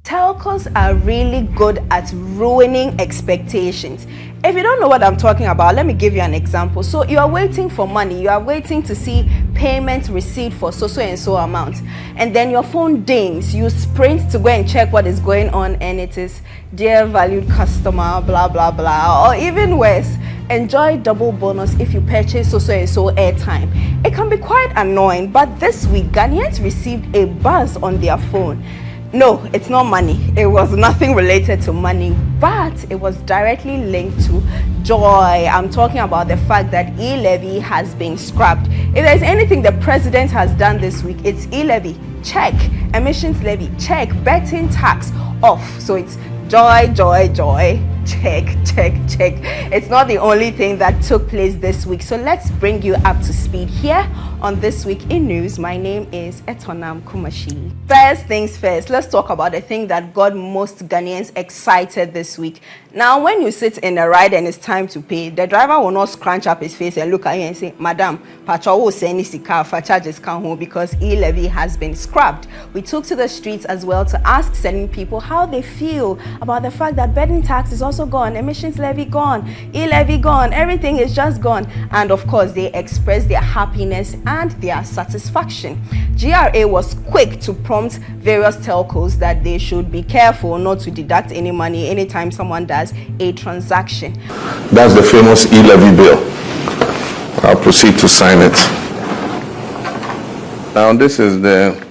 Telcos are really good at ruining expectations. If you don't know what I'm talking about, let me give you an example. So you are waiting for money, you are waiting to see payment receipt for so and so amount, and then your phone dings. You sprint to go and check what is going on, and it is, dear valued customer, blah blah blah. Or even worse, enjoy double bonus if you purchase so and so airtime. It can be quite annoying, but this week Ghanaians received a buzz on their phone. No, it's not money. It was nothing related to money, but it was directly linked to joy. I'm talking about the fact that e-levy has been scrapped. If there's anything the president has done this week, it's e-levy, check. Emissions levy, check. Betting tax, off. So it's joy, joy, joy. Check, check, check. It's not the only thing that took place this week. So let's bring you up to speed here on This Week in News. My name is Etornam Kumashie. First things first, let's talk about the thing that got most Ghanaians excited this week. Now, when you sit in a ride and it's time to pay, the driver will not scrunch up his face and look at you and say, Madam, Pacho will send this car for charges come home because e-levy has been scrapped. We took to the streets as well to ask certain people how they feel about the fact that betting tax is also gone, emissions levy gone, e-levy gone, everything is just gone. And of course, they expressed their happiness and their satisfaction. GRA was quick to prompt various telcos that they should be careful not to deduct any money anytime someone does a transaction. That's the famous e-levy bill. I'll proceed to sign it. Now this is the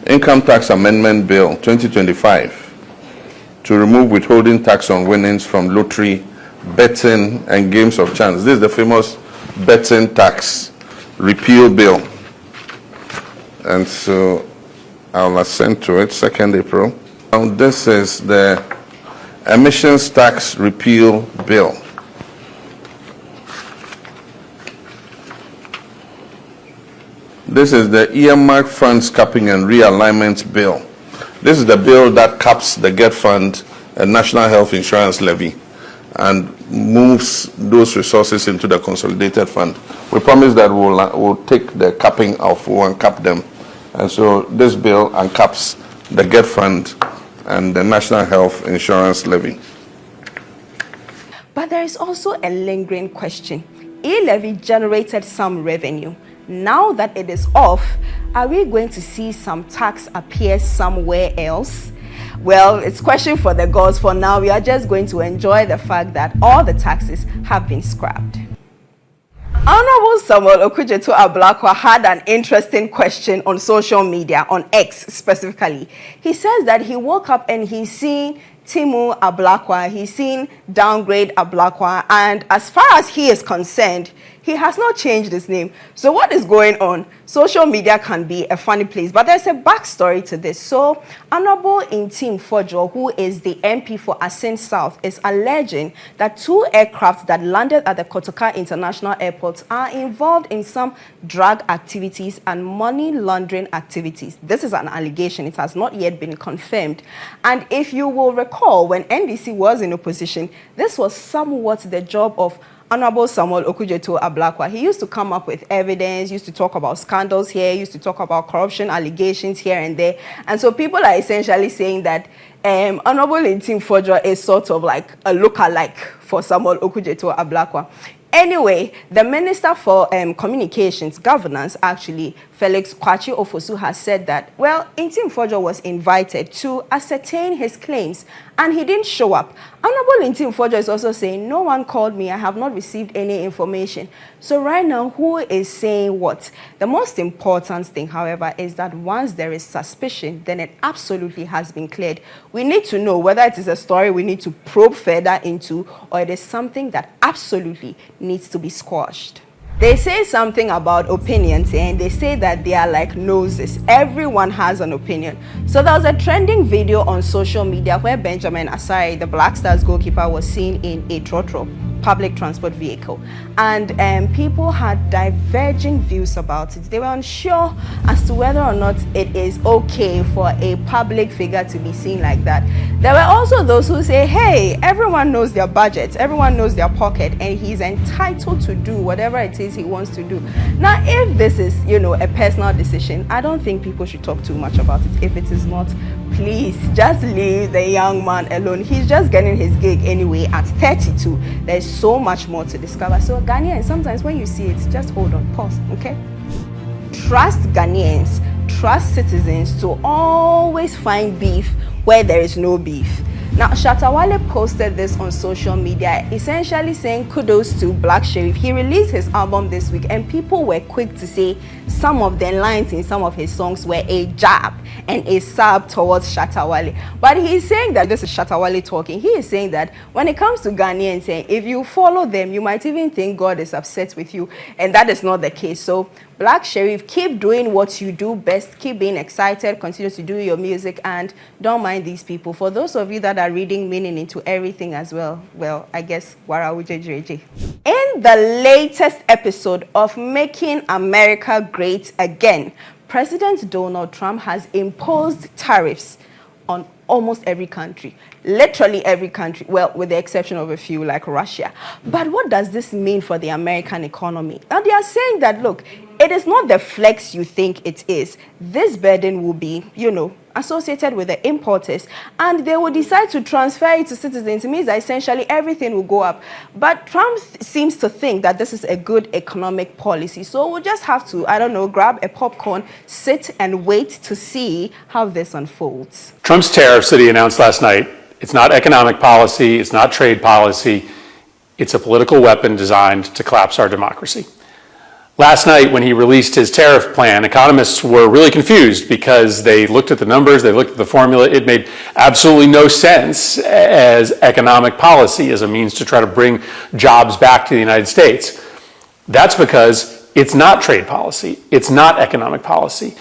Income Tax Amendment Bill 2025 to remove withholding tax on winnings from lottery, betting, and games of chance. This is the famous betting tax repeal bill. And so I'll assent to it, 2nd April. Now this is the Emissions Tax Repeal Bill. This is the Earmark Funds Capping and Realignment Bill. This is the bill that caps the GET Fund and National Health Insurance Levy and moves those resources into the Consolidated Fund. We promise that we'll take the capping off, we'll uncap them. And so this bill uncaps the GET Fund and the National Health Insurance Levy. But there is also a lingering question. E-levy generated some revenue. Now that it is off, are we going to see some tax appear somewhere else? Well, it's question for the gods. For now, we are just going to enjoy the fact that all the taxes have been scrapped. Honorable Samuel Okudzeto Ablakwa had an interesting question on social media, on X specifically. He says that he woke up and he's seen Timu Ablakwa, he's seen downgrade Ablakwa, and as far as he is concerned, he has not changed his name. So what is going on? Social media can be a funny place, but there's a backstory to this. So Honorable Intim Fojo, who is the MP for Asin South, is alleging that 2 aircrafts that landed at the Kotoka International Airport are involved in some drug activities and money laundering activities. This is an allegation. It has not yet been confirmed. And if you will recall, when NDC was in opposition, this was somewhat the job of Honorable Samuel Okudzeto Ablakwa. He used to come up with evidence, used to talk about scandals here, used to talk about corruption allegations here and there. And so people are essentially saying that Honorable Intim Fojo is sort of like a lookalike for Samuel Okudzeto Ablakwa. Anyway, the Minister for Communications, Governance, actually, Felix Kwachi Ofosu, has said that, well, Intim Fojo was invited to ascertain his claims, and he didn't show up. Honorable Intim Fojo is also saying, no one called me, I have not received any information. So right now, who is saying what? The most important thing, however, is that once there is suspicion, then it absolutely has been cleared. We need to know whether it is a story we need to probe further into, or it is something that absolutely needs to be squashed. They say something about opinions, and they say that they are like noses. Everyone has an opinion. So there was a trending video on social media where Benjamin Asare, the Black Stars goalkeeper, was seen in a trotro. public transport vehicle, and people had diverging views about it. They were unsure as to whether or not it is okay for a public figure to be seen like that. There were also those who say, hey, everyone knows their budget, everyone knows their pocket, and he's entitled to do whatever it is he wants to do. Now, if this is, a personal decision, I don't think people should talk too much about it. If it is not, please just leave the young man alone. He's just getting his gig anyway at 32. There's so much more to discover. So Ghanaians, sometimes when you see it, just hold on, pause, okay? Trust Ghanaians, trust citizens to always find beef where there is no beef. Now, Shatta Wale posted this on social media, essentially saying kudos to Black Sherif. He released his album this week, and people were quick to say some of the lines in some of his songs were a jab and a sab towards Shatta Wale. But he's saying that this is Shatta Wale talking. He is saying that when it comes to Ghanaians, saying if you follow them, you might even think God is upset with you, and that is not the case. So Black Sherif, keep doing what you do best, keep being excited, continue to do your music, and don't mind these people. For those of you that are reading meaning into everything as well, I guess, wara ujejeje. In the latest episode of Making America Great Again, President Donald Trump has imposed tariffs on almost every country, literally every country, well, with the exception of a few like Russia. But what does this mean for the American economy? Now, they are saying that, look, it is not the flex you think it is. This burden will be, associated with the importers, and they will decide to transfer it to citizens. It means that essentially everything will go up. But Trump seems to think that this is a good economic policy. So we'll just have to, grab a popcorn, sit and wait to see how this unfolds. Trump's tariffs that he announced last night, it's not economic policy, it's not trade policy, it's a political weapon designed to collapse our democracy. Last night, when he released his tariff plan, economists were really confused because they looked at the numbers, they looked at the formula. It made absolutely no sense as economic policy, as a means to try to bring jobs back to the United States. That's because it's not trade policy, it's not economic policy.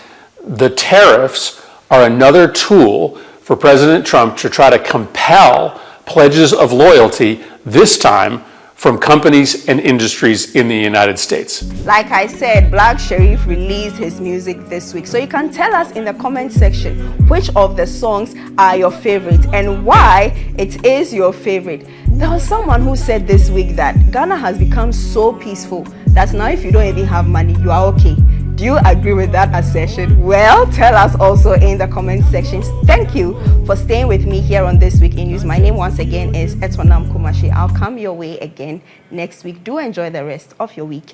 The tariffs are another tool for President Trump to try to compel pledges of loyalty, this time from companies and industries in the United States. Like I said, Black Sherif released his music this week. So you can tell us in the comment section which of the songs are your favorite and why it is your favorite. There was someone who said this week that Ghana has become so peaceful that now if you don't even have money, you are okay. Do you agree with that assertion? Well, tell us also in the comment section. Thank you for staying with me here on This Week in News. My name once again is Etornam Kumashie. I'll come your way again next week. Do enjoy the rest of your weekend.